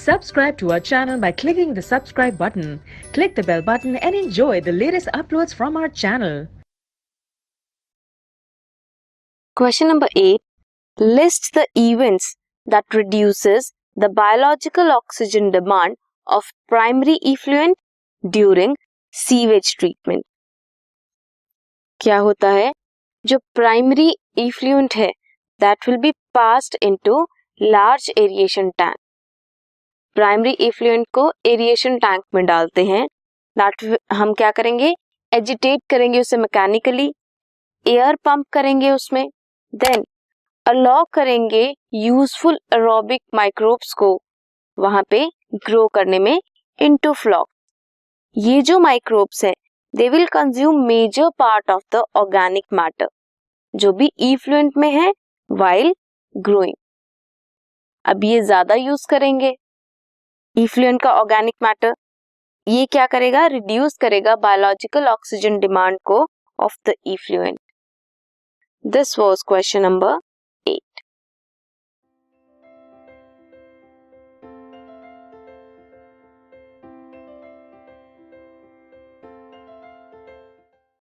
Subscribe to our channel by clicking the subscribe button. Click the bell button and enjoy the latest uploads from our channel. Question number 8. List the events that reduces the biological oxygen demand of primary effluent during sewage treatment. क्या होता है? जो primary effluent है that will be passed into large aeration tank. Primary effluent को aeration tank में डालते हैं. That हम क्या करेंगे? एजिटेट करेंगे उसे मैकेनिकली, एयर पंप करेंगे उसमें, देन अलाउ करेंगे यूजफुल एरोबिक माइक्रोब्स को वहां पे ग्रो करने में इनटू फ्लॉक. ये जो माइक्रोब्स हैं they will consume major part of the organic matter जो भी इफ्लुएंट में है वाइल ग्रोइंग. अब ये ज्यादा यूज करेंगे इफ्लुएंट का ऑर्गेनिक मैटर. ये क्या करेगा? रिड्यूस करेगा बायोलॉजिकल ऑक्सीजन डिमांड को of the effluent. This was question number